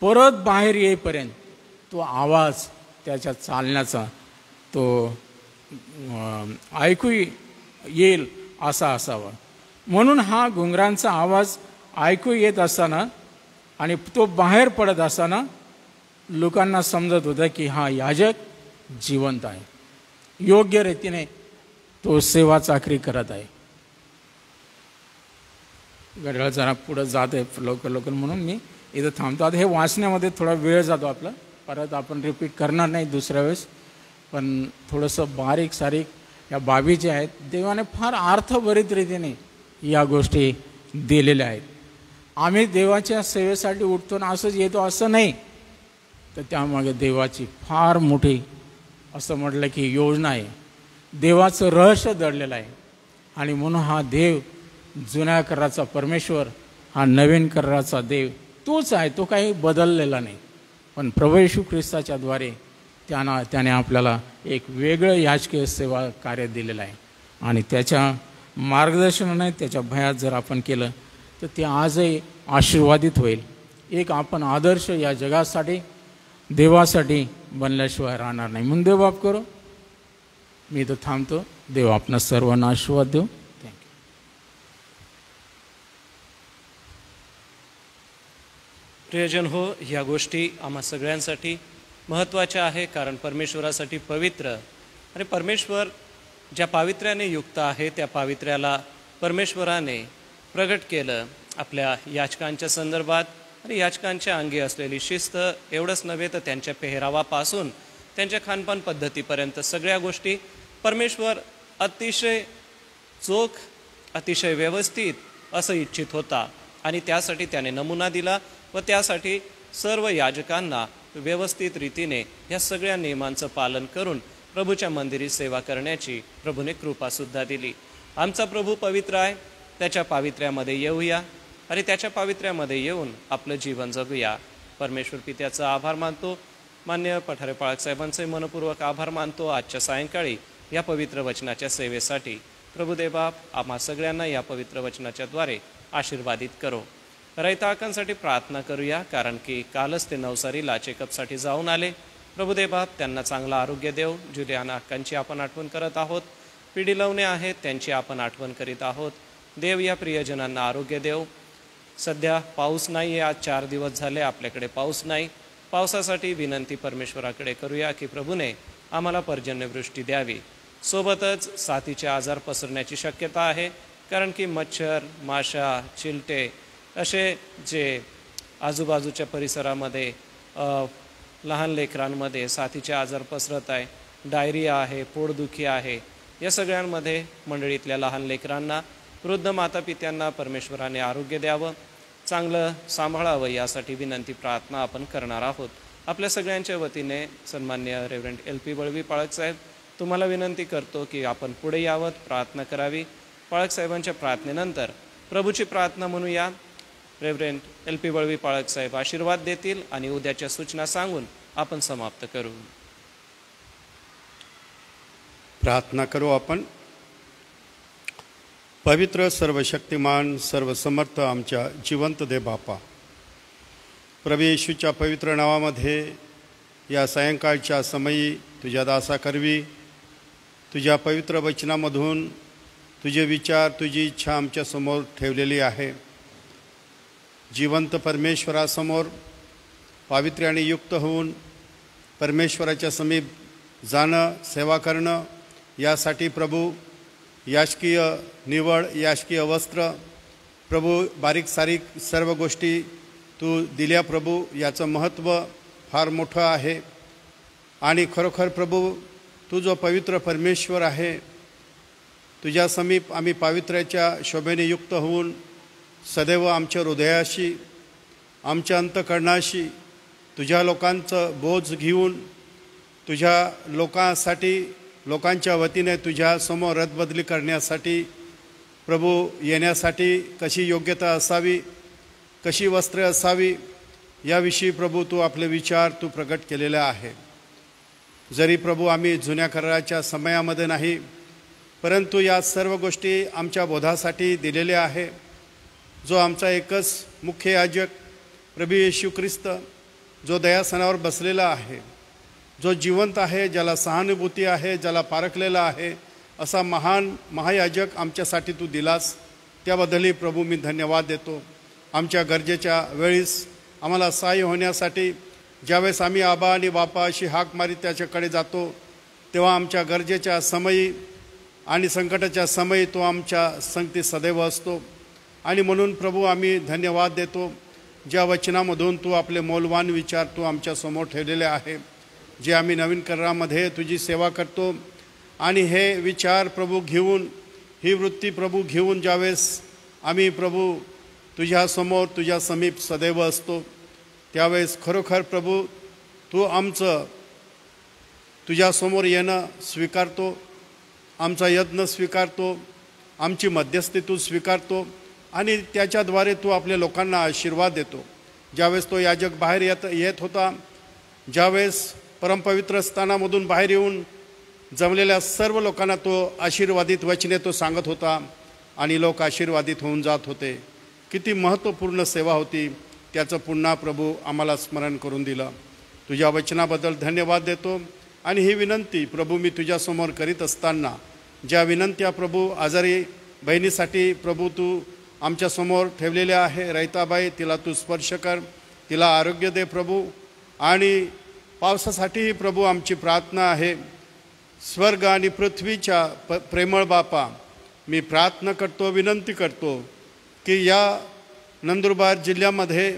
परत बाहेर येईपर्यंत तो आवाज त्याच्या चालण्याचा तो ऐकू येईल असा असावा. म्हणून हा घुंगरांचा आवाज ऐकू येत असताना आणि तो बाहेर पडत असताना लोकांना समजत होतं की हा याजक जिवंत आहे, योग्य रीतीने तो सेवा चाकरी करत आहे. घड्याळ जरा पुढं जात आहे लवकर म्हणून मी इथं थांबतो. आता हे वाचण्यामध्ये थोडा वेळ जातो आपला, परत आपण रिपीट करणार नाही दुसऱ्या वेळेस. पण थोडंसं बारीक सारीक या बाबी ज्या आहेत देवाने फार अर्थभरित रीतीने या गोष्टी दिलेल्या आहेत. आम्ही देवाच्या सेवेसाठी उठतो ना असंच येतो असं नाही, तर त्यामागे देवाची फार मोठी असं म्हटलं की योजना आहे, देवाचं रहस्य दडलेलं आहे. आणि म्हणून हा देव जुन्या कराराचा परमेश्वर हा नवीन कराराचा देव तोच आहे, तो काही बदललेला नाही. पण प्रभू येशू ख्रिस्ताच्या द्वारे त्याने आपल्याला एक वेगळं याजकीय सेवा कार्य दिलेलं आहे. आणि त्याच्या मार्गदर्शनाने त्याच्या भयात जर आपण केलं तर ते आजही आशीर्वादित होईल. एक आपण आदर्श या जगासाठी देवासाठी बनल्याशिवाय राहणार नाही. म्हणून देव बाप करो. मी इथं थांबतो. देव आपणा सर्वांना आशीर्वाद देऊ. थँक्यू. प्रियजन हो, ह्या गोष्टी आम्हा सगळ्यांसाठी महत्त्वाच्या आहे. कारण परमेश्वरासाठी पवित्र आणि परमेश्वर ज्या पावित्र्याने युक्त आहे त्या पावित्र्याला परमेश्वराने प्रगट केलं आपल्या याचकांच्या संदर्भात. आणि याचकांच्या अंगी असलेली शिस्त एवढंच नव्हे तर त्यांच्या पेहरावापासून त्यांच्या खानपान पद्धतीपर्यंत सगळ्या गोष्टी परमेश्वर अतिशय चोख अतिशय व्यवस्थित असं इच्छित होता. आणि त्यासाठी त्याने नमुना दिला व त्यासाठी सर्व याजकांना व्यवस्थित रीतीने या सगळ्या नियमांचं पालन करून प्रभूच्या मंदिरी सेवा करण्याची प्रभूने कृपासुद्धा दिली. आमचा प्रभू पवित्र आहे, त्याच्या पावित्र्यामध्ये येऊया आणि त्याच्या पावित्र्यामध्ये येऊन आपलं जीवन जगूया. परमेश्वर पित्याचा आभार मानतो. मान्य पठारे पाळक साहेबांचे मनपूर्वक आभार मानतो. आजच्या सायंकाळी या पवित्र वचनाच्या सेवेसाठी प्रभुदेव आम्हा सगळ्यांना या पवित्र वचनाच्या द्वारे आशीर्वादित करो. रैताकांसाठी प्रार्थना करूया, कारण की कालच ते नवसारीला चेकअपसाठी जाऊन आले. प्रभुदेव त्यांना चांगलं आरोग्य देव. जुलियाना अक्कांची आपण आठवण करत आहोत. पिढी लवणे आहेत त्यांची आपण आठवण करीत आहोत. देव या प्रियजनांना आरोग्य देव. सध्या पाऊस नाही आहे, आज 4 दिवस झाले आपल्याकडे पाऊस नाही. पावसासाठी विनंती परमेश्वराकडे करूया की प्रभूने आम्हाला पर्जन्यवृष्टी द्यावी. सोबतच साथीचे आजार पसरण्याची शक्यता आहे, कारण की मच्छर, माशा, चिलटे असे जे आजूबाजूच्या परिसरामध्ये लहान लेकरांमध्ये साथीचे आजार पसरत आहे. डायरिया आहे, पोटदुखी आहे. या सगळ्यांमध्ये मंडळीतल्या लहान लेकरांना, वृद्ध मातापित्यांना परमेश्वराने आरोग्य द्यावं, चांगलं सांभाळावं यासाठी विनंती प्रार्थना आपण करणार आहोत. आपल्या सगळ्यांच्या वतीने सन्मान्य रेव्हरंड LP बळवी पाळक साहेब तुम्हाला विनंती करतो की आपण पुढे यावं, प्रार्थना करावी. पाळक साहेबांच्या प्रार्थनेनंतर प्रभूची प्रार्थना म्हणूया. रेव्हरंड LP बळवी पाळक साहेब आशीर्वाद देतील आणि उद्याच्या सूचना सांगून आपण समाप्त करू. प्रार्थना करू आपण. पवित्र, सर्वशक्तिमान, सर्वसमर्थ आमच्या जिवंत देव बापा, प्रभू येशूच्या पवित्र नावामध्ये या सायंकाळच्या समयी तुझ्या दासाकरवी तुझ्या पवित्र वचनामधून तुझे विचार, तुझी इच्छा आमच्यासमोर ठेवलेली आहे. जिवंत परमेश्वरासमोर पावित्र्याने युक्त होऊन परमेश्वराच्या समीप जाणं, सेवा करणं, यासाठी प्रभू याचकीय निवड, याचकीय वस्त्र, प्रभू बारीक सारीक सर्व गोष्टी तू दिल्या प्रभू. याचं महत्त्व फार मोठं आहे. आणि खरोखर प्रभू तू जो पवित्र परमेश्वर आहे, तुझ्या समीप आम्ही पावित्र्याच्या शोभेने युक्त होऊन सदैव आमच्या हृदयाशी, आमच्या अंतःकरणाशी तुझ्या लोकांचं बोज घेऊन तुझ्या लोकांसाठी, लोकांच्या वतीने तुझ्या समोर रदबदली करण्यासाठी प्रभू येण्यासाठी कशी योग्यता असावी, कशी वस्त्रे असावी, याविषयी प्रभू तू आपले विचार तू प्रकट केलेले आहे. जरी प्रभू आम्ही जुन्या कराराच्या समयामध्ये नाही, परंतु या सर्व गोष्टी आमच्या बोधासाठी दिलेल्या आहे. जो आमचा एकच मुख्य याजक प्रभू येशू ख्रिस्त, जो दयासनावर बसलेला आहे, जो जिवंत आहे, ज्याला सहानुभूती आहे, ज्याला पारखलेला आहे, असा महान महायाजक आमच्यासाठी तू दिलास. त्याबद्दलही प्रभू मी धन्यवाद देतो. आमच्या गरजेच्या वेळीस आम्हाला सहाय्य होण्यासाठी ज्यावेळेस आम्ही आबा आणि बापा अशी हाक मारी त्याच्याकडे जातो, तेव्हा आमच्या गरजेच्या समयी आणि संकटाच्या समयी तो आमच्या संगती सदैव असतो. आणि म्हणून प्रभू आम्ही धन्यवाद देतो, ज्या वचनामधून तू आपले मौल्यवान विचार तू आमच्यासमोर ठेवलेले आहे, जे आम्ही नवीन करारामध्ये तुझी सेवा करतो. आणि हे विचार प्रभू घेऊन, ही वृत्ती प्रभू घेऊन ज्यावेळेस आम्ही प्रभू तुझ्यासमोर, तुझ्या समीप सदैव असतो, त्यावेळेस खरोखर प्रभू तू आमचं तुझ्यासमोर येणं स्वीकारतो, आमचा यत्न स्वीकारतो, आमची मध्यस्थी तू स्वीकारतो आणि त्याच्याद्वारे तू आपल्या लोकांना आशीर्वाद देतो. ज्यावेळेस तो याजक बाहेर येत होता, ज्यावेळेस परमपवित्र स्थानामधून बाहेर येऊन जमलेल्या सर्व लोकांना तो आशीर्वादित वचने तो सांगत होता आणि लोक आशीर्वादित होऊन जात होते. किती महत्त्वपूर्ण सेवा होती, त्याचं पुन्हा प्रभू आम्हाला स्मरण करून दिलं. तुझ्या वचनाबद्दल धन्यवाद देतो. आणि ही विनंती प्रभू मी तुझ्यासमोर करीत असताना, ज्या विनंत्या प्रभू आजारी बहिणीसाठी प्रभू तू आमच्यासमोर ठेवलेल्या आहे, रैताबाई, तिला तू स्पर्श कर, तिला आरोग्य दे प्रभू. आणि पावसासाठीही प्रभू आमची प्रार्थना आहे. स्वर्ग आणि पृथ्वीच्या प्रेमळ बापा, मी प्रार्थना करतो, विनंती करतो की या नंदुरबार जिल्ह्यामध्ये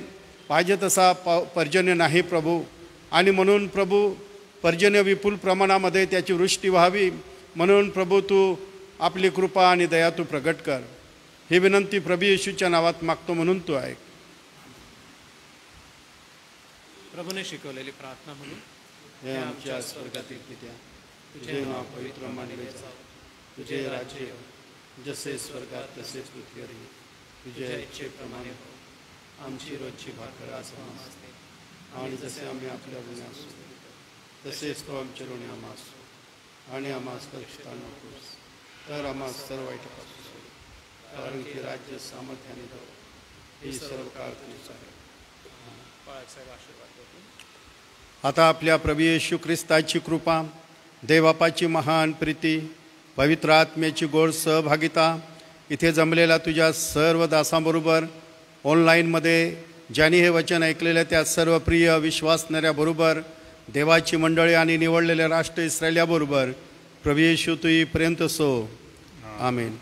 पाहिजे तसा पर्जन्य नाही प्रभू. आणि म्हणून प्रभू पर्जन्य विपुल प्रमाणामध्ये त्याची वृष्टी व्हावी, म्हणून प्रभू तू आपली कृपा आणि दया तू प्रगट कर. ही विनंती प्रभू येशूच्या नावात मागतो, म्हणून तू ऐक. प्रभूने शिकवलेली प्रार्थना म्हणून. हे आमच्या स्वर्गातील पित्या, तुझे नाव पवित्र मानले जावे, तुझे राज्य जसे स्वर्गात तसेच पृथ्वीवर. तुझ्या इच्छेप्रमाणे हो. आमची रोजची भाकर आज आम्हाला दे, आणि जसे आम्ही आपल्या गुन्ह्यास तसेच तो आमच्या ऋणी आम्हास, आणि आम्हास परीक्षित नकोस, तर आम्हास सर्व वाईटापासून सोड. कारण की राज्य, सामर्थ्याने दो ही सर्व काळ तुझीच आहे. आता आपल्या प्रभू येशू ख्रिस्ताची कृपा, देवबापाची महान प्रीती, पवित्र आत्म्याची गोड सहभागिता इथे जमलेल्या तुझ्या सर्व दासांबरोबर, ऑनलाईनमध्ये ज्यांनी हे वचन ऐकलेलं आहे त्या सर्व प्रिय विश्वासणाऱ्याबरोबर, देवाची मंडळी आणि निवडलेल्या राष्ट्र इस्रायल्याबरोबर प्रभू येशू तू पर्यंत सो. आमेन.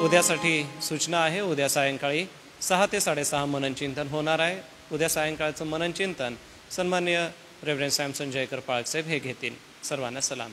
उद्यासाठी सूचना आहे. उद्या सायंकाळी 6 ते 6:30 मननचिंतन होणार आहे. उद्या सायंकाळचं मननचिंतन सन्माननीय रेव्हरंड सॅमसन जयकर पाळकसाहेब हे घेतील. सर्वांना सलाम.